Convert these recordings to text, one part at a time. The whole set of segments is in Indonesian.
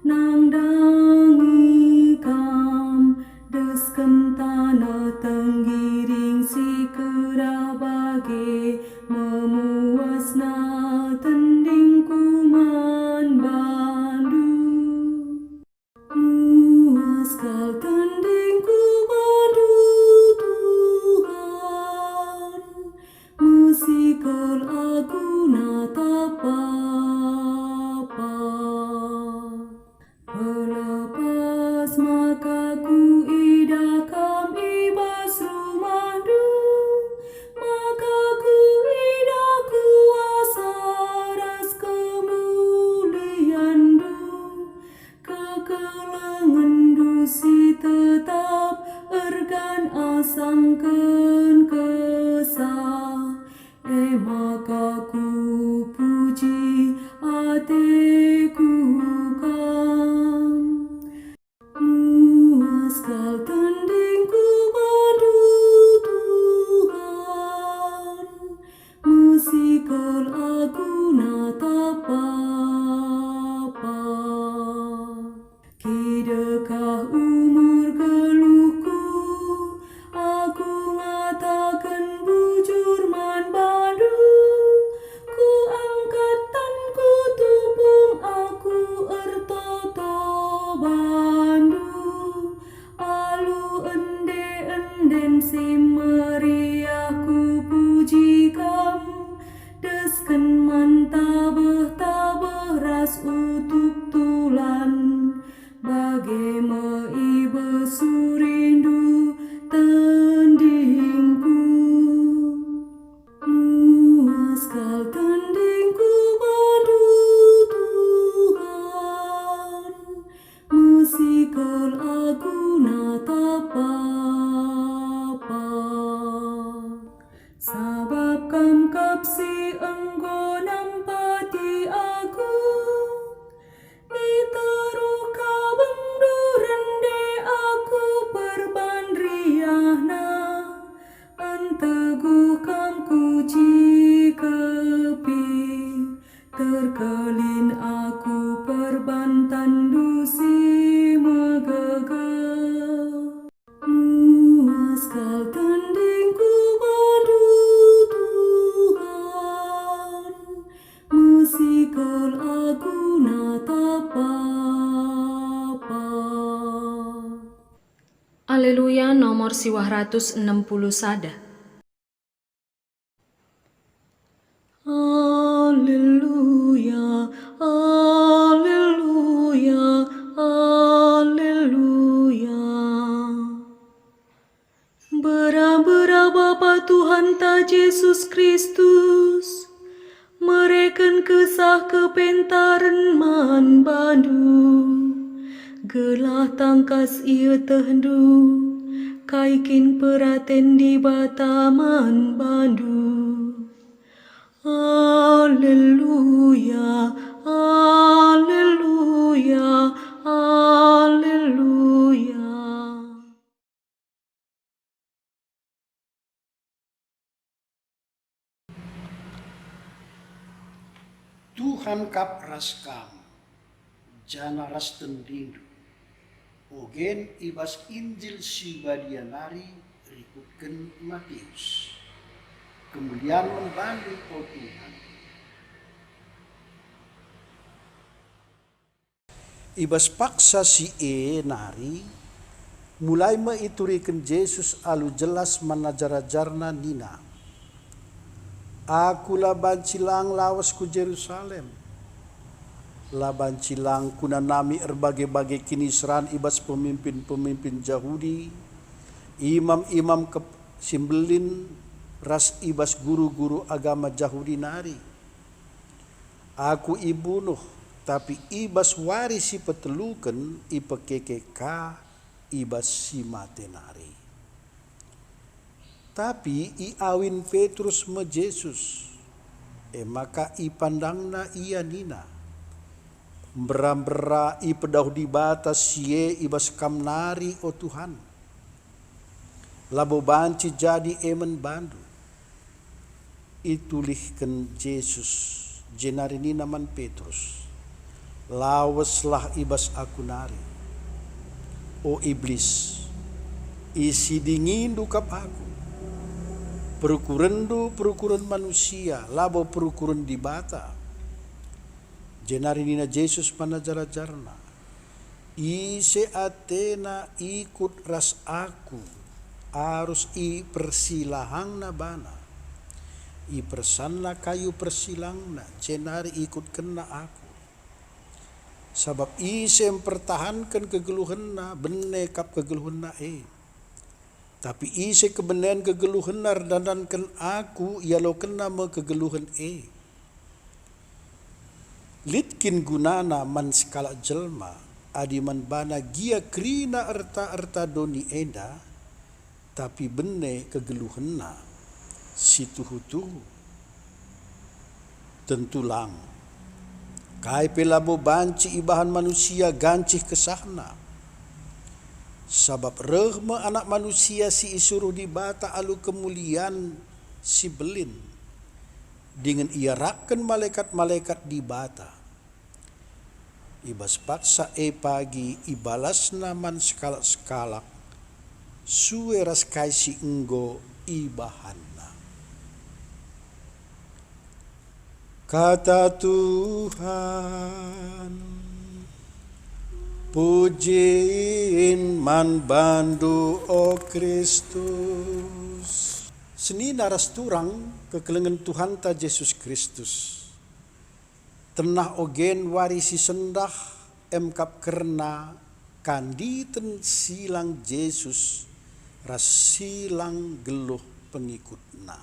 nang dangi kam desken tanah tenggiring si kerah bage memuasna tending kuman bandu muas kal tending ku bandu Tuhan musikal aku natapa Pelepas maka ku idakam ibas rumahdu maka ku idak kuasa ras kemuliandu kekelengandu si tetap ergan asangken kesah maka ku puji atiku muaskal tending ku bandu Tuhan musikal aku natapa kidekah umur geluhku aku ngatakan bujur man bandu ku angkat tan ku tupung aku ertoto bandu alu enden si meriah ku puji kam desken man tabeh ras utuk tulan bage meibe surindu tendingku muaskal tendingku bandu Tuhan musikal aku natapa sabab kam kapsi enggo nampati aku iteruka bendu rende aku perbandriahna anteguh kam kuci kepi terkelin aku perbantan dusi megege muaskal tendingku bandu Tuhan musikal aku natapa Haleluya nomor siwah 160 sada. Haleluya, haleluya, haleluya. Bera-bera Bapa Tuhan ta Yesus Kristus, mereken kesah kepentaren man bandu, gelah tangkas ia tehndu, kaikin peraten di bataman bandu. Haleluya, haleluya, haleluya. Tuhan kap raskam, jana ras tendindu, ogen ibas Injil si badianari rikutken Matius. Kemuliaan membantu oh Tuhan. Ibas paksa si nari, mulai meiturikan Yesus alu jelas manajar-ajarna nina. Aku laban cilang lawas ku Jerusalem. Laban cilang kuna nami erbagai-bagai kinisran ibas pemimpin-pemimpin Yahudi, imam-imam simbelin ras ibas guru-guru agama Yahudi nari. Aku ibunuh, tapi ibas warisi peteluken ipekekeka ibas si matenari. Tapi iawin Petrus me Yesus, maka ipandangna ia nina. Mbera-mbera ipedahu di batas sie ibas kamnari o Tuhan. Labo banci jadi emen bandu. Itulihkan Yesus jenari nina man Petrus. laweslah ibas aku nari. O iblis, isi dingin dukap aku. Perukuran manusia, labo perukuran di bata. Jenari nina Jesus manajara-jarna. Ise atena ikut ras aku, harus i persilahang na bana. I persanna kayu persilangna, jenari ikut kena aku. Sabab ise mempertahankan kegeluhanna, benekap kegeluhanna Tapi ise kebenaran kegeluhan dandankan aku, ialau kena me kegeluhan Litkin gunana man skala jelma, adi man bana gia krina erta doni enda, tapi bene kegeluhanna situhu-tuhu. Tentulang, kai pelabo banci ibahan manusia gancih kesahna. Sabab rehma anak manusia si isuruh di bata alu kemuliaan si belin. Dengan ia rakan malaikat-malaikat di bata. Ibas paksa pagi ibalas naman sekalak-sekalak. Suwe ras kaisi enggo ibahanna. Kata Tuhan, pujiin man bandu o Kristus. Seni naras turang kekelengan Tuhan ta Yesus Kristus. Tenah ogen warisi sendah emkap kerna kanditen silang Yesus ras silang geluh pengikutna.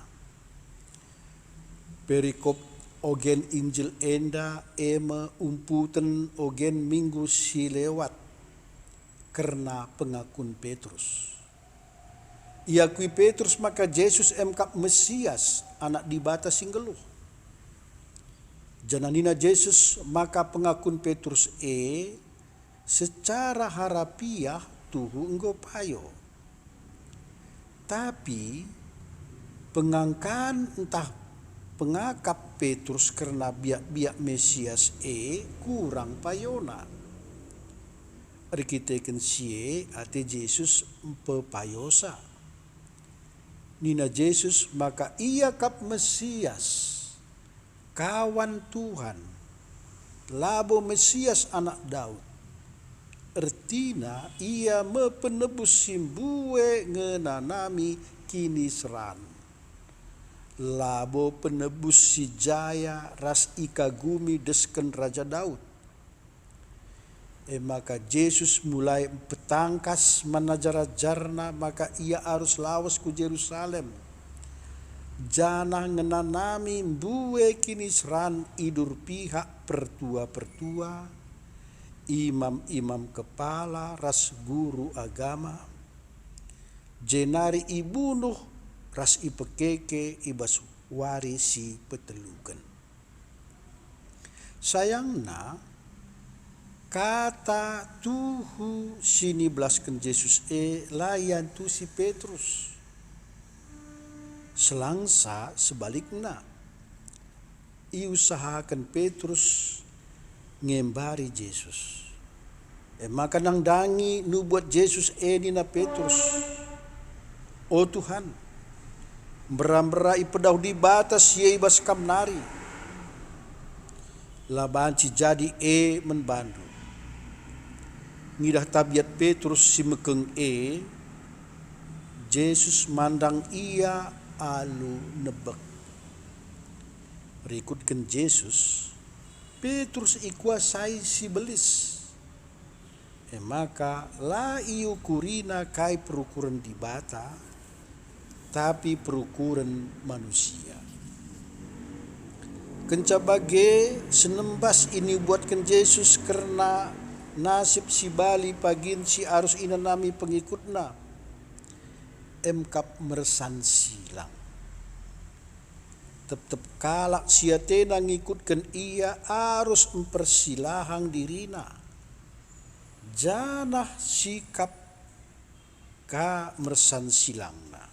Perikop ogen Injil enda ema umputen ogen minggu si lewat karena pengakun Petrus. Iakui Petrus maka Yesus emkap Mesias anak di bata singgeluh. Jananina Yesus maka pengakun Petrus secara harapiah tuhu enggo payo. Tapi pengangkan entah pengakap Petrus karena biak Mesias kurang payona. Rikiteken sie ate Yesus pepayosa. Nina Yesus maka ia kap Mesias, kawan Tuhan, labo Mesias anak Daud. Ertina ia mepenebus simbue ngenanami kini seran. Labo penebus si jaya ras ikagumi desken Raja Daud. Maka Yesus mulai petangkas manajar-jarna, maka ia harus lawas ku Yerusalem. Jana ngenanami mbue kini seran idur pihak pertua-pertua, imam-imam kepala ras guru agama. Jenari ibunuh ras ipekeke ibas warisi petelukan. Sayangna kata tuhu sini belaskan Yesus layan tu si Petrus. Selangsa sebaliknya iusahakan Petrus ngembari Yesus. Maka nang dangi nu buat Yesus nina Petrus. O Tuhan, beram-bera ipedaw di batas ye ibas kamnari. Labanci jadi menbandu. Ngidah tabiat Petrus si mekeng Yesus mandang ia alu nebek. Berikutkan Yesus, Petrus ikuasai si belis. Maka la iu kurina kai perukuran di bata, tapi perukuran manusia. Kencabage senembas ini buatkan Yesus karena nasib si bali pagin si arus inanami pengikutna emkap meresan silang. Tetap kalak siatena ngikutkan ia arus mempersilahang dirina. Janah sikap ka meresan silangna.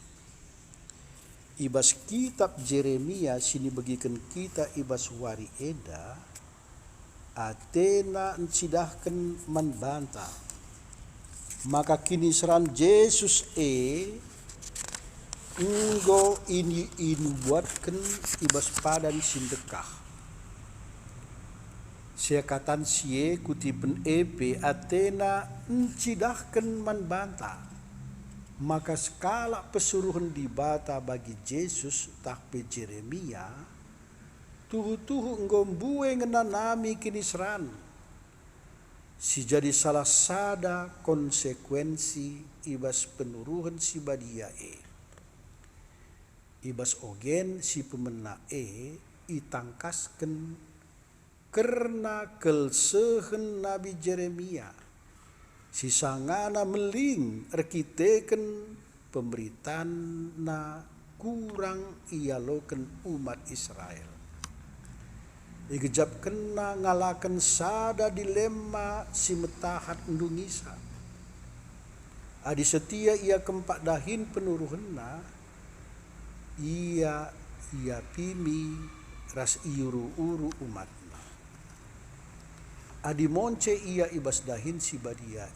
Ibas kitab Jeremia sini bagikan kita ibas wari eda. atena encidahken manbanta. Maka kini seran Yesus enggo ini buatken ibas padan sindekah. Siakatan sie kutipen atena encidahken manbanta. Maka skala pesuruhan dibata bagi Yesus tahpe Jeremia tuhu enggombuwe ngenanami kini seran. Si jadi salah sada konsekuensi ibas penuruhan si badia ibas ogen si pemena itangkasken karena kelsehen Nabi Jeremia. Si sangana meling erkiteken pemberitaan na kurang ialoken umat Israel. Igejap kena ngalakan sada dilema si metahat ndungisa. Adi setia ia kempak dahin penuruhena, ia pimi ras iuru-uru umatna. Adi monce ia ibas dahin si badia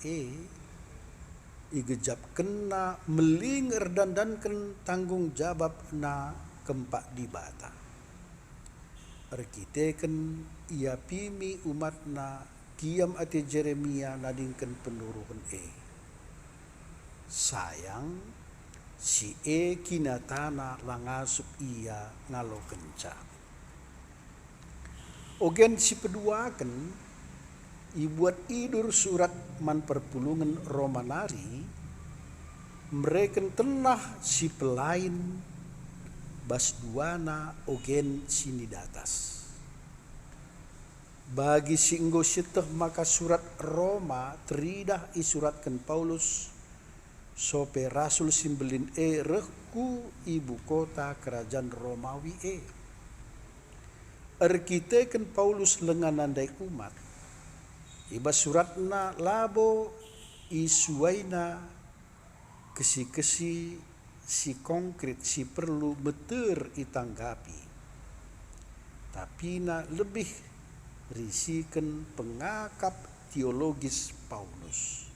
igejap kena melinger dandanken tanggung jawab na kempak dibata. Erkiteken ia pimi umatna kiam ate Jeremia nadingken penuruhan sayang si kinatana langasup ia ngalo kenca. Ogen si peduaken ibuat idur surat man perpulungan romanari mereken tenah si pelain bas duana ogen sini datas. Bagi si enggo syeteh maka surat Roma teridah isuratkan Paulus sope rasul simbelin rehku ibu kota kerajaan Romawi Erkiteken Paulus lenganandai umat ibas suratna labo isuaina kesi-kesi si konkret si perlu beter itanggapi. Tapi na lebih risiken pengakap teologis Paulus.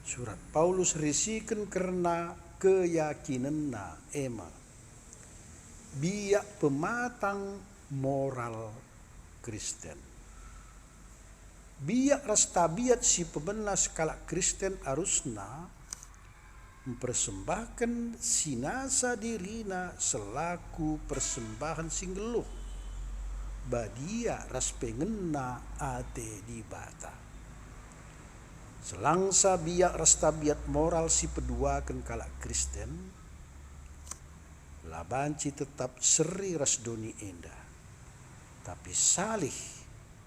Surat Paulus risiken karena keyakinanna biak pematang moral Kristen. Biak ras tabiat si pemena skala Kristen arusna mempersembahkan sinasa dirina selaku persembahan singgeluh badia ras pengena ate dibata. Selangsa biak ras tabiat moral si peduakan kala Kristen labanci tetap seri ras doni enda. Tapi salih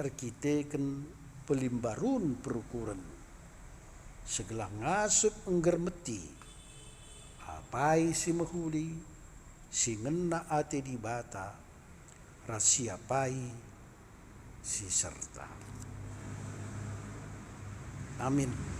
erkiteken pelimbarun perukuran segelah ngasup enggermeti apai si mehuli si ngena ate dibata rahasia pai si serta. Amin.